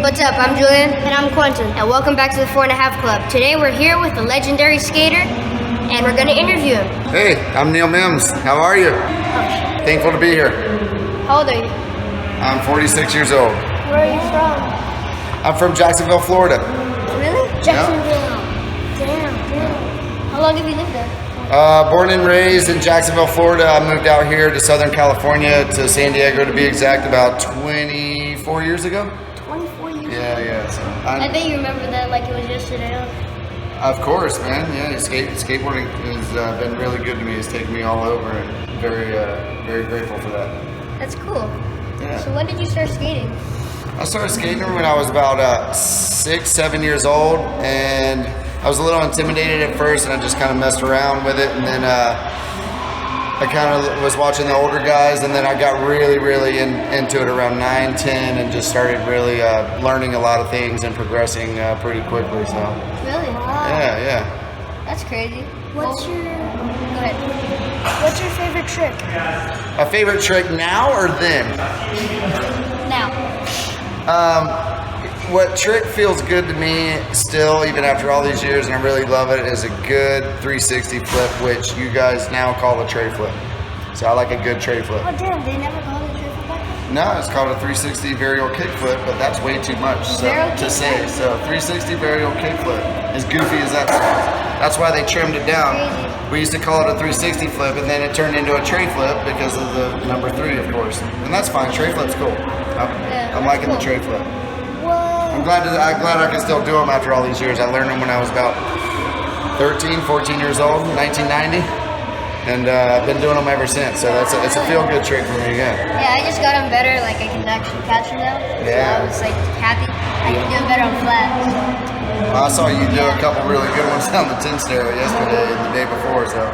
What's up? I'm Julian. And I'm Quentin. And welcome back to the 4.5 Club. Today we're here with the legendary skater, and we're going to interview him. Hey, I'm Neal Mims. How are you? Thankful to be here. How old are you? I'm 46 years old. Where are you from? I'm from Jacksonville, Florida. Really? Jacksonville. Damn. How long have you lived there? Born and raised in Jacksonville, Florida. I moved out here to Southern California, to San Diego to be exact, about 24 years ago. 24 years. Yeah. So I bet you remember that like it was yesterday. Of course, man. Yeah, skateboarding has been really good to me. It's taken me all over, and very grateful for that. That's cool. Yeah. So when did you start skating? I started skating when I was about 6, 7 years old, and I was a little intimidated at first, and I just kind of messed around with it, and then I kind of was watching the older guys, and then I got really into it around 9, 10, and just started really learning a lot of things and progressing pretty quickly. So Really? Wow. yeah. That's crazy. What's your Go ahead. What's your favorite trick? My favorite trick now or then? Now. What trick feels good to me still, even after all these years, and I really love it, is a good 360 flip, which you guys now call a tray flip. So I like a good tray flip. Oh damn, they never called it trick flip back then? No, it's called a 360 varial kickflip, but that's way too much to say. So 360 varial kickflip, as goofy as that sounds. That's why they trimmed it down. We used to call it a 360 flip, and then it turned into a tray flip because of the number 3, of course. And that's fine. Tray flip's cool. I'm liking the tray flip. I'm glad I can still do them after all these years. I learned them when I was about 13, 14 years old, 1990, and I've been doing them ever since. So it's a feel-good trick for me again. Yeah, I just got them better. Like I can actually catch them now. Yeah. So I was like happy. I can do it better on flat. I saw you do a couple really good ones on the 10 stair yesterday and the day before. So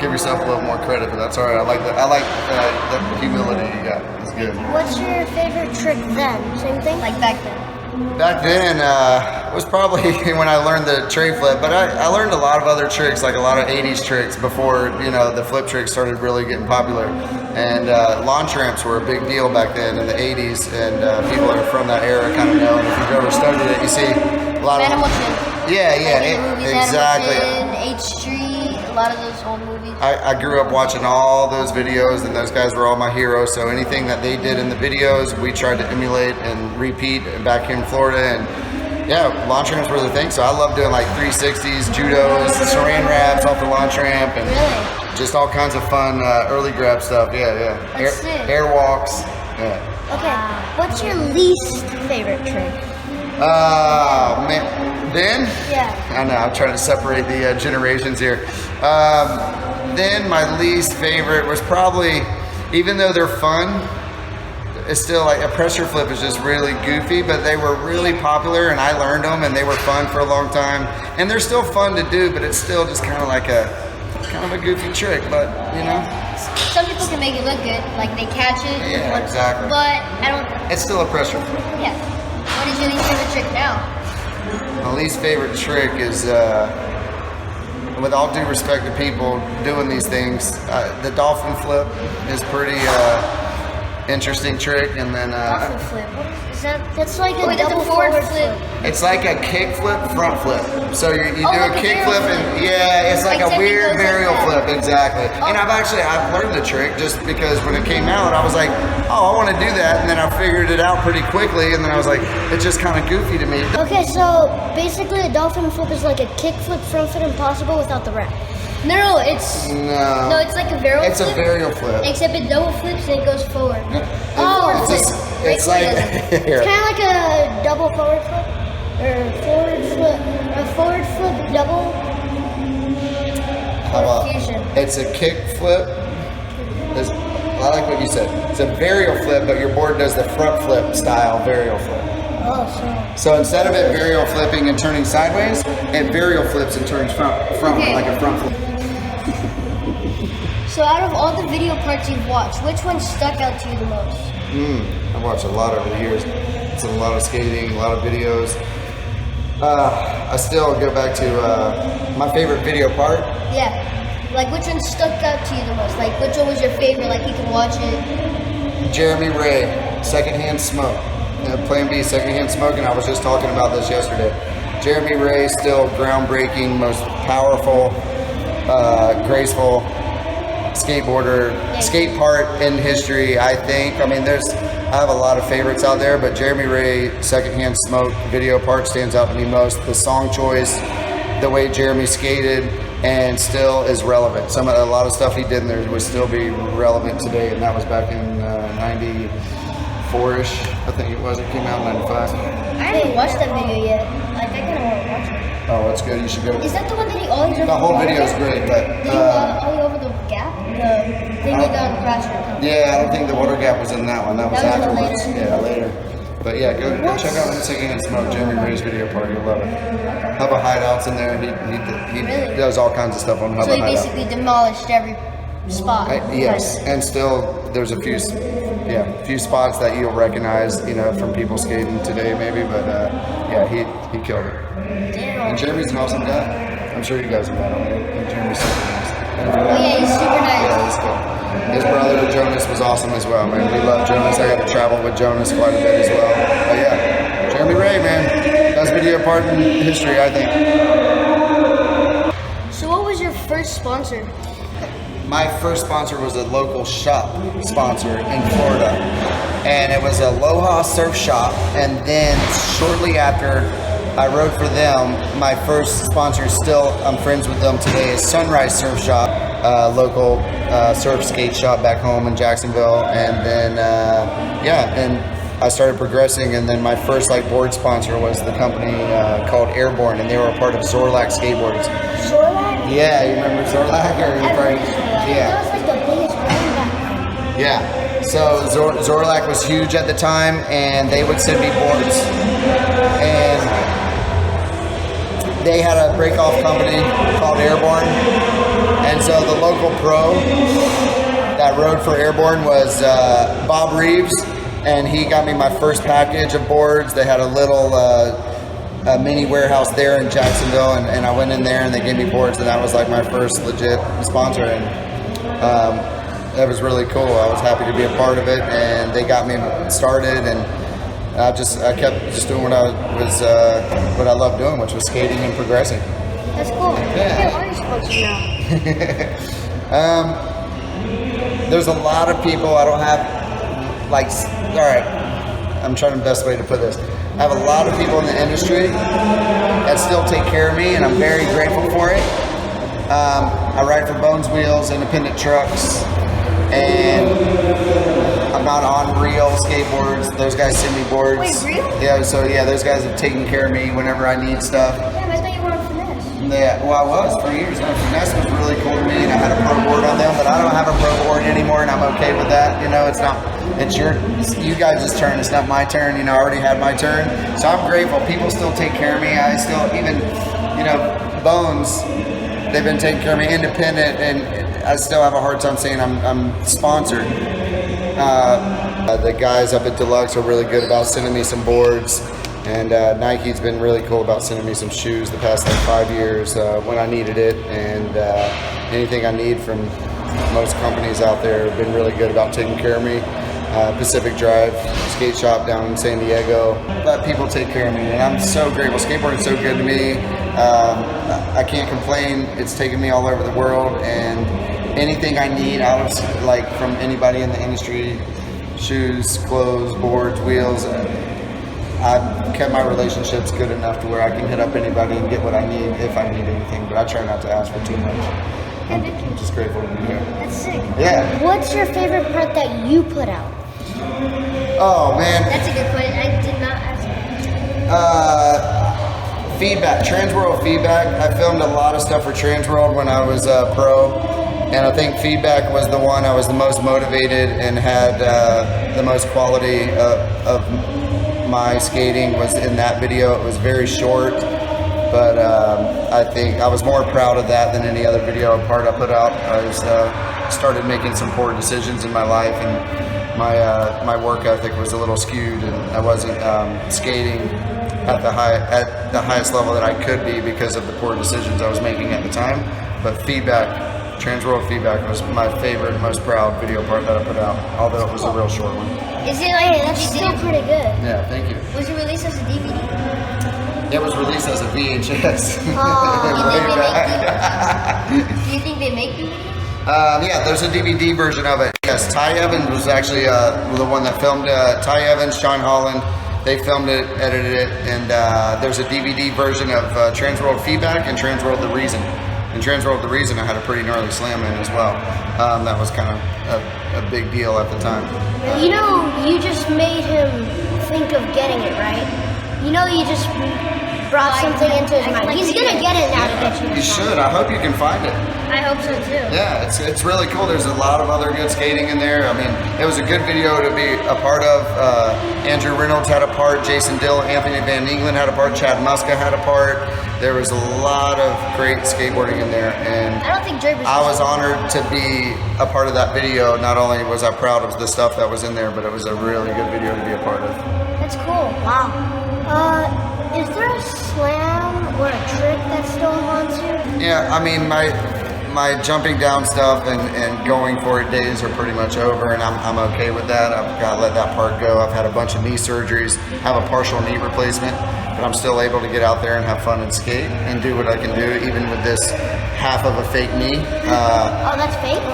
give yourself a little more credit, but that's all right. I like the humility you got. It's good. What's your favorite trick then? Same thing? Like back then. Back then, was probably when I learned the tray flip, but I learned a lot of other tricks, like a lot of 80s tricks before, the flip tricks started really getting popular. And launch ramps were a big deal back then in the 80s, and people that are from that era kind of know. And if you've ever studied it, you see a lot Animal of... Chin. Yeah, exactly. H Street, a lot of those old movies. I grew up watching all those videos, and those guys were all my heroes. So anything that they did in the videos, we tried to emulate and repeat back here in Florida. And yeah, launch ramps were the thing. So I love doing like 360s, judos, saran wraps off the launch ramp, and just all kinds of fun early grab stuff. Yeah. Air walks. Yeah. Okay. What's your least favorite trick? Man. Then? Yeah. I know, I'm trying to separate the generations here. Then my least favorite was probably, even though they're fun, it's still like a pressure flip is just really goofy, but they were really popular and I learned them and they were fun for a long time. And they're still fun to do, but it's still just kind of like a goofy trick, but Some people can make it look good, like they catch it. Yeah, exactly. But I don't. It's still a pressure flip. Yeah. What is your least favorite trick now? My least favorite trick is, with all due respect to people doing these things, the Dolphin Flip is pretty interesting trick, and then Dolphin Flip. What is that? That's like a That's double a forward flip. it's like a kick flip, front flip. So you do like a a kick varial flip, and flip. it's like Except a it weird goes like varial that. flip, exactly. And I've learned the trick just because when it came out, I was like, oh, I want to do that, and then I figured it out pretty quickly, and then I was like, it's just kind of goofy to me. Okay, so basically a dolphin flip is like a kick flip, front flip impossible without the wrap. No, it's like a varial It's flip. a varial flip. Except it double flips and it goes forward. It's like It's kind of like a double forward flip, or forward flip, a forward flip double. How about, Fusion. it's a kick flip. I like what you said. It's a varial flip, but your board does the front flip style varial flip. Oh, So instead of it varial flipping and turning sideways, it varial flips and turns front Okay. like a front flip. So out of all the video parts you've watched, which one stuck out to you the most? I've watched a lot over the years. It's a lot of skating, a lot of videos. I still go back to my favorite video part. Yeah. Like which one stuck out to you the most? Like which one was your favorite? Like you could watch it. Jeremy Ray, Secondhand Smoke. Plan B, secondhand smoking. I was just talking about this yesterday. Jeremy Ray, still groundbreaking, most powerful, graceful skateboarder, skate part in history, I think. I mean, I have a lot of favorites out there, but Jeremy Ray, secondhand smoke video part stands out to me most. The song choice, the way Jeremy skated, and still is relevant. A lot of stuff he did in there would still be relevant today, and that was back in 94-ish, I think it was. It came out in 95. I haven't watched that video yet. Like, I kind of want to watch it. Oh, that's good. You should go. Is that the one that he always The whole video is great, but did he ollie over the gap? The thing he got crashed or something? yeah, I don't think the water gap was in that one. That was That was afterwards. later. Yeah, later. But yeah, go check out the Secondhand Smoke, Jeremy Ray's video part. You'll love it. Hubba Hideouts in there. He Really? does all kinds of stuff on Hubba So he Hideout. basically demolished every spot. Yes, and still there's a few spots that you'll recognize, from people skating today maybe, but yeah, he killed it. Damn. And Jeremy's an awesome guy. I'm sure you guys have met him. And Jeremy's super nice. Oh yeah, he's super nice. Yeah, he's cool. His brother Jonas was awesome as well, man. We love Jonas. I got to travel with Jonas quite a bit as well. But yeah, Jeremy Ray, man, best video part in history, I think. So what was your first sponsor? My first sponsor was a local shop sponsor in Florida, and it was Aloha Surf Shop. And then shortly after I rode for them, my first sponsor, I'm friends with them today, is Sunrise Surf Shop, local surf skate shop back home in Jacksonville. And then and I started progressing, and then my first board sponsor was the company called Airborne, and they were a part of Zorlak Skateboards. Zorlak? Yeah, you remember Zorlak? Yeah. That was like the biggest brand back then. Yeah. So Zorlak was huge at the time, and they would send me boards. And they had a break-off company called Airborne. And so the local pro that rode for Airborne was Bob Reeves, and he got me my first package of boards. They had a little mini warehouse there in Jacksonville, and I went in there and they gave me boards, and that was like my first legit sponsor. And that was really cool. I was happy to be a part of it, and they got me started, and I kept just doing what I loved doing, which was skating and progressing. That's cool. Yeah. Who are you sponsors now? There's a lot of people. I don't have all right, I'm trying the best way to put this. I have a lot of people in the industry that still take care of me, and I'm very grateful for it. I ride for Bones Wheels, independent trucks, and I'm not on Real skateboards. Those guys send me boards. Wait, Real? Yeah, so yeah, those guys have taken care of me whenever I need stuff. Damn, I thought you were on Finesse. Yeah, well, I was for years. Finesse was really cool to me, and I had a pro board on them, but I don't have a pro board anymore, and I'm okay with that. It's you guys' turn. It's not my turn. I already had my turn, so I'm grateful. People still take care of me. I still, even, Bones, they've been taking care of me, independent, and I still have a hard time saying I'm sponsored. The guys up at Deluxe are really good about sending me some boards. And Nike's been really cool about sending me some shoes the past 5 years when I needed it, and anything I need from most companies out there have been really good about taking care of me. Pacific Drive skate shop down in San Diego. Let people take care of me, and I'm so grateful. Skateboarding's so good to me. I can't complain. It's taken me all over the world, and anything I need from anybody in the industry, shoes, clothes, boards, wheels. I've kept my relationships good enough to where I can hit up anybody and get what I need if I need anything, but I try not to ask for too much. I'm just grateful to be here. That's sick. Yeah. What's your favorite part that you put out? Oh, man. That's a good question. I did not ask that. Feedback, Transworld feedback. I filmed a lot of stuff for Transworld when I was pro, and I think feedback was the one I was the most motivated and had the most quality of my skating was in that video. It was very short, but I think I was more proud of that than any other video part I put out. I started making some poor decisions in my life, and my work ethic was a little skewed, and I wasn't skating at the highest level that I could be because of the poor decisions I was making at the time. But feedback Transworld Feedback was my favorite, most proud video part that I put out, although it was a real short one. Is it like That's still pretty good. Yeah, thank you. Was it released as a DVD? It was released as a VHS. Do you think they make DVDs? Yeah, there's a DVD version of it. Yes, Ty Evans was actually the one that filmed. Ty Evans, Sean Holland, they filmed it, edited it, and there's a DVD version of Transworld Feedback and Transworld The Reason. And Transworld The Reason, I had a pretty gnarly slam in as well. That was kind of a big deal at the time. You know, you just made him think of getting it, right? You know, you just brought something into his mind. He's gonna get it now to get you. You should. I hope you can find it. I hope so too. Yeah, it's really cool. There's a lot of other good skating in there. I mean, it was a good video to be a part of. Andrew Reynolds had a part, Jason Dill, Anthony Van Engelen had a part, Chad Muska had a part. There was a lot of great skateboarding in there, and I don't think Draper's I was honored to be a part of that video. Not only was I proud of the stuff that was in there, but it was a really good video to be a part of. That's cool. Wow. Is there a slam or a trick that still haunts you? Yeah, I mean, my jumping down stuff and going for it days are pretty much over, and I'm okay with that. I've got to let that part go. I've had a bunch of knee surgeries, have a partial knee replacement, but I'm still able to get out there and have fun and skate and do what I can do, even with this half of a fake knee. Oh, that's fake?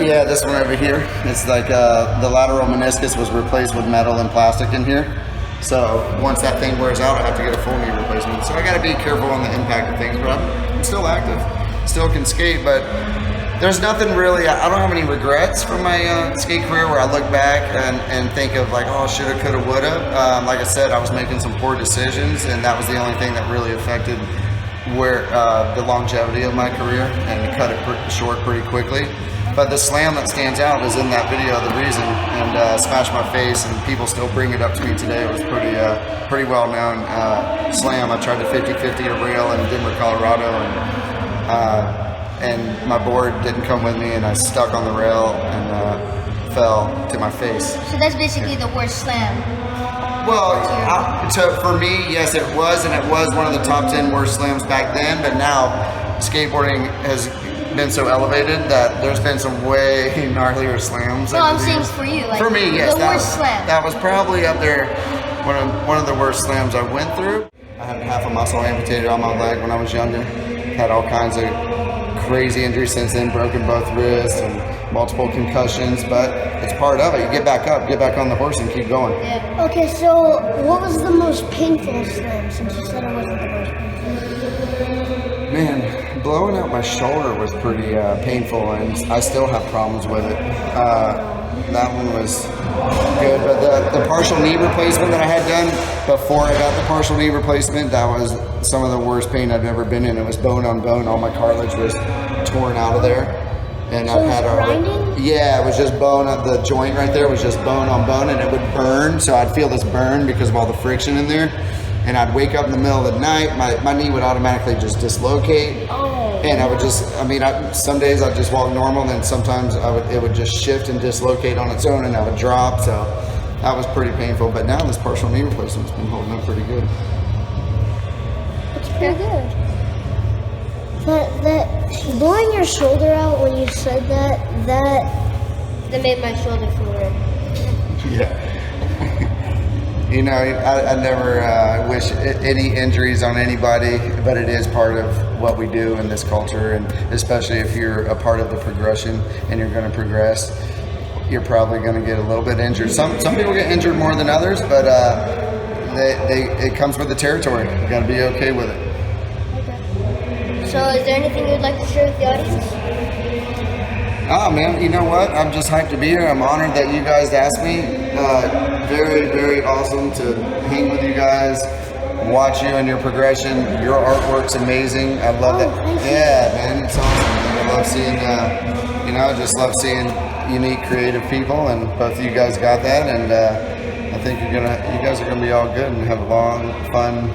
Yeah, this one over here. It's like the lateral meniscus was replaced with metal and plastic in here. So once that thing wears out, I have to get a full knee replacement. So I got to be careful on the impact of things, but I'm still active, still can skate. But there's nothing really, I don't have any regrets from my skate career where I look back and think of like, oh, shoulda, coulda, woulda. Like I said, I was making some poor decisions, and that was the only thing that really affected where the longevity of my career, and cut it short pretty quickly. But the slam that stands out is in that video, The Reason, and smashed my face, and people still bring it up to me today. It was pretty well known slam. I tried to 50-50 a rail in Denver, Colorado, and my board didn't come with me, and I stuck on the rail and fell to my face. So that's basically the worst slam. Well, for me, yes, it was, and it was one of the top 10 worst slams back then. But now, skateboarding has been so elevated that there's been some way gnarlier slams. No, I'm saying for you. Like, for me, yes, the worst slam. That was probably up there, one of the worst slams I went through. I had half a muscle amputated on my leg when I was younger. Had all kinds of crazy injuries since then, broken both wrists and multiple concussions, but it's part of it. You get back up, get back on the horse and keep going. Yeah. Okay, so what was the most painful slam, since you said it wasn't the most painful? Man, blowing out my shoulder was pretty painful, and I still have problems with it. That one was good, but the partial knee replacement that I had done before I got the partial knee replacement, that was some of the worst pain I've ever been in. It was bone on bone. All my cartilage was torn out of there. And So I've had grinding? Yeah, it was just bone. The joint right there was just bone on bone, and it would burn. So I'd feel this burn because of all the friction in there. And I'd wake up in the middle of the night, my knee would automatically just dislocate. Oh. And I would just, some days I'd just walk normal, and then sometimes it would just shift and dislocate on its own, and I would drop. So that was pretty painful. But now this partial knee replacement's been holding up pretty good. It's pretty good. But that blowing your shoulder out when you said that made my shoulder feel weird. Yeah. You know, I never wish any injuries on anybody, but it is part of what we do in this culture, and especially if you're a part of the progression and you're going to progress, you're probably going to get a little bit injured. Some people get injured more than others, but it comes with the territory. You got to be okay with it. So is there anything you'd like to share with the audience? Oh man, you know what? I'm just hyped to be here. I'm honored that you guys asked me. Very, very awesome to hang with you guys, watch you and your progression. Your artwork's amazing. I love that. Yeah, man, it's awesome. Man. I love seeing, just love seeing unique, creative people, and both of you guys got that. And I think you guys are gonna be all good and have a long, fun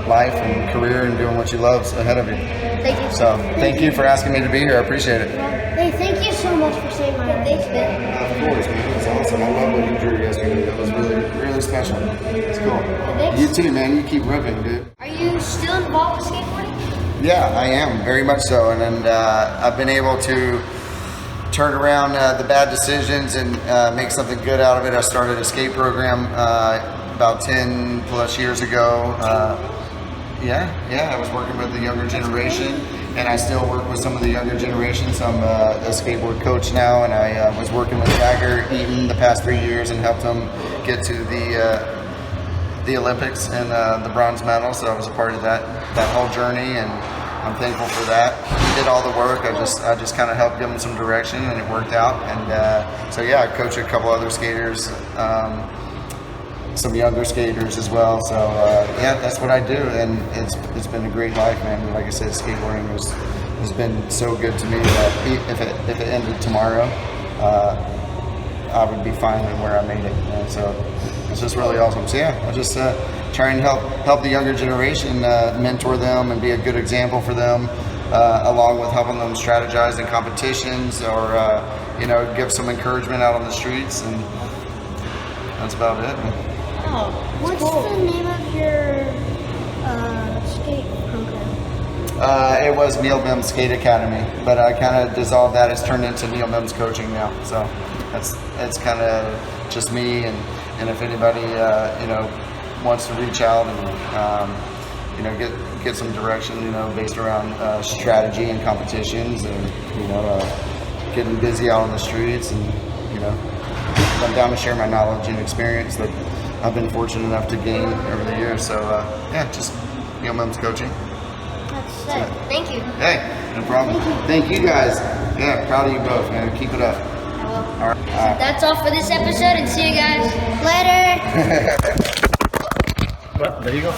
life and career and doing what you love ahead of you. Thank you. So thank you for asking me to be here. I appreciate it. Hey, thank you so much for saying my Thanks, man. Of course, man. It's awesome. I love what you drew yesterday. That was really, really special. It's cool. Thanks. You too, man. You keep ripping, dude. Are you still involved with skateboarding? Yeah, I am, very much so. And I've been able to turn around the bad decisions and make something good out of it. I started a skate program about 10 plus years ago. I was working with the younger generation, and I still work with some of the younger generations. I'm a skateboard coach now, and I was working with Jagger Eaton the past 3 years and helped him get to the Olympics and the bronze medal. So I was a part of that whole journey, and I'm thankful for that. He did all the work. I just kind of helped give him some direction, and it worked out. And so yeah, I coach a couple other skaters, some younger skaters as well. So yeah, that's what I do, and it's been a great life, man. Like I said, skateboarding has been so good to me that if it ended tomorrow, I would be fine with where I made it. And so it's just really awesome. So yeah, I just try and help the younger generation, mentor them, and be a good example for them, along with helping them strategize in competitions, or give some encouragement out on the streets, and that's about it. Oh, what's the name of your skate program? It was Neal Mims Skate Academy, but I kind of dissolved that. It's turned into Neal Mims Coaching now. So it's kind of just me, and if anybody wants to reach out and get some direction, based around strategy and competitions, and getting busy out on the streets, and I'm down to share my knowledge and experience that I've been fortunate enough to gain over the years. So just Neal Mims Coaching. That's sick. Thank you. Hey, no problem. Thank you guys. Yeah, proud of you both, man. Keep it up. I will. All right. That's all for this episode, and see you guys Later. Well, there you go.